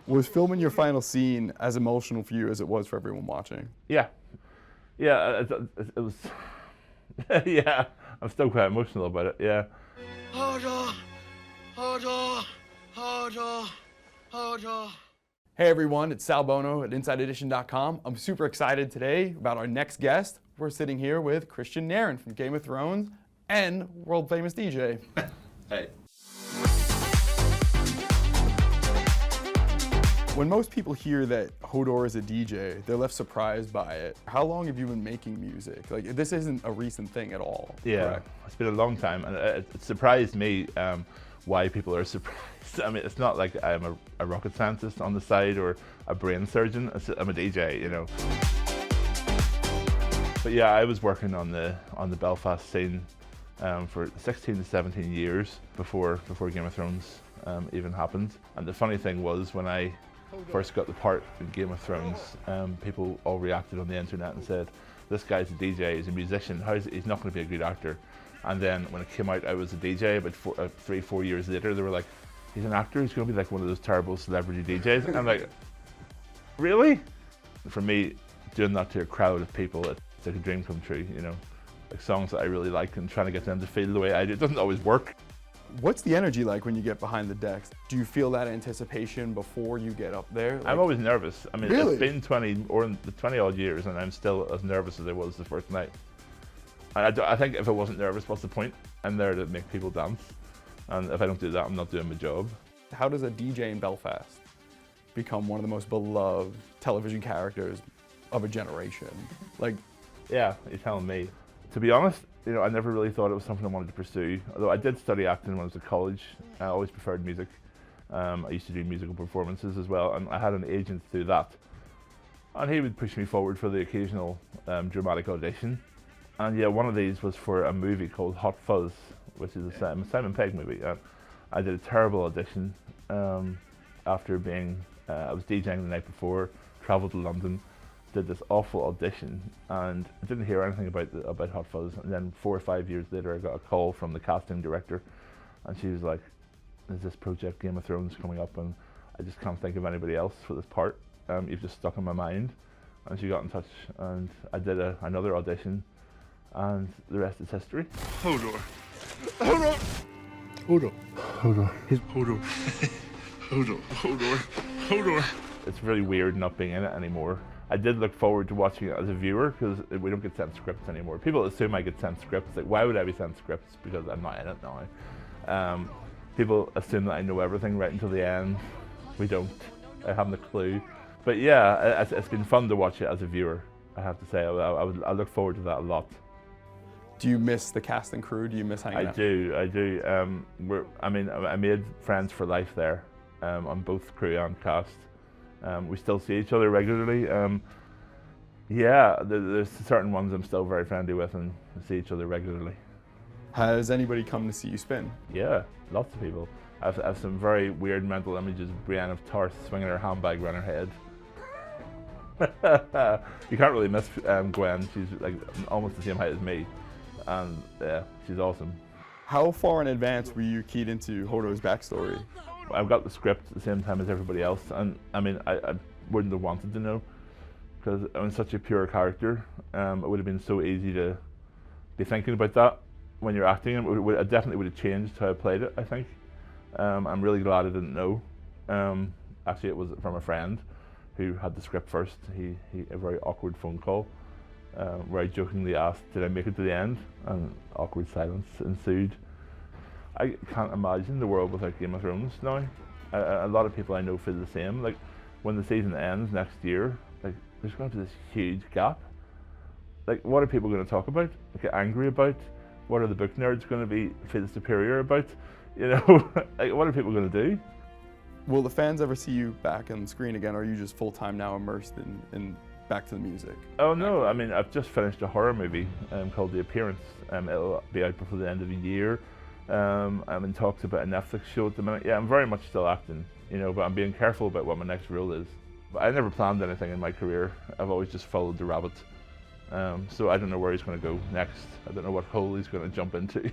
Was filming your final scene as emotional for you as it was for everyone watching? Yeah, yeah, it was. Yeah, I'm still quite emotional about it. Yeah. Hodor, Hodor, Hodor, Hodor. Hey everyone, it's Sal Bono at InsideEdition.com. I'm super excited today about our next guest. We're sitting here with Kristian Nairn from Game of Thrones and world famous DJ. Hey. When most people hear that Hodor is a DJ, they're left surprised by it. How long have you been making music? Like, this isn't a recent thing at all. Yeah, correct? It's been a long time, and it surprised me why people are surprised. I mean, it's not like I'm a rocket scientist on the side or a brain surgeon. I'm a DJ, you know. But yeah, I was working on the Belfast scene for 16 to 17 years before Game of Thrones even happened. And the funny thing was, when I first got the part in Game of Thrones, people all reacted on the internet and said, "This guy's a DJ, he's a musician. He's not going to be a good actor." And then when it came out I was a DJ, about 3-4 years later, they were like, "He's an actor, he's going to be like one of those terrible celebrity DJs." And I'm like, really? For me, doing that to a crowd of people, it's like a dream come true, you know? Like songs that I really like and trying to get them to feel the way I do. It doesn't always work. What's the energy like when you get behind the decks? Do you feel that anticipation before you get up there? I'm always nervous. I mean, Really? It's been 20 odd years and I'm still as nervous as I was the first night. And I think if I wasn't nervous, what's the point? I'm there to make people dance. And if I don't do that, I'm not doing my job. How does a DJ in Belfast become one of the most beloved television characters of a generation? Like, Yeah, you're telling me. To be honest, you know, I never really thought it was something I wanted to pursue. Although I did study acting when I was at college. I always preferred music. I used to do musical performances as well, and I had an agent to do that. And he would push me forward for the occasional dramatic audition. And yeah, one of these was for a movie called Hot Fuzz, which is a Simon Pegg movie. I did a terrible audition after being, I was DJing the night before, travelled to London, did this awful audition, and I didn't hear anything about Hot Fuzz. And then 4 or 5 years later, I got a call from the casting director, and she was like, "There's this project Game of Thrones coming up, and I just can't think of anybody else for this part. You've just stuck in my mind." And she got in touch, and I did another audition, and the rest is history. Hodor. Hodor. Hodor. Hodor. Hodor. Hodor. Hodor. Hodor. It's really weird not being in it anymore. I did look forward to watching it as a viewer because we don't get sent scripts anymore. People assume I get sent scripts. Like, why would I be sent scripts? Because I'm not in it now. People assume that I know everything right until the end. We don't. I haven't a clue. But yeah, it's been fun to watch it as a viewer, I have to say. I look forward to that a lot. do you miss the cast and crew? Do you miss hanging out? I do. I made friends for life there on both crew and cast. We still see each other regularly. Yeah, there's certain ones I'm still very friendly with and see each other regularly. Has anybody come to see you spin? Yeah, lots of people. I have some very weird mental images of Brienne of Tarth swinging her handbag around her head. You can't really miss Gwen. She's like almost the same height as me, and yeah, she's awesome. How far in advance were you keyed into Hodor's backstory? I've got the script at the same time as everybody else, and I mean, I wouldn't have wanted to know, because I'm such a pure character. It would have been so easy to be thinking about that when you're acting. I definitely would have changed how I played it, I think. I'm really glad I didn't know. Actually, it was from a friend who had the script first. A very awkward phone call where I jokingly asked, "Did I make it to the end?" And awkward silence ensued. I can't imagine the world without Game of Thrones now. A lot of people I know feel the same. Like, when the season ends next year, like, there's going to be this huge gap. Like, what are people going to talk about? Get angry about? What are the book nerds going to feel superior about? You know, like, what are people going to do? Will the fans ever see you back on screen again, or are you just full-time now immersed in back to the music? Oh no, I mean, I've just finished a horror movie called The Appearance. It'll be out before the end of the year. I'm in talks about a Netflix show at the minute. Yeah, I'm very much still acting, you know, but I'm being careful about what my next role is. But I never planned anything in my career. I've always just followed the rabbit. So I don't know where he's going to go next. I don't know what hole he's going to jump into.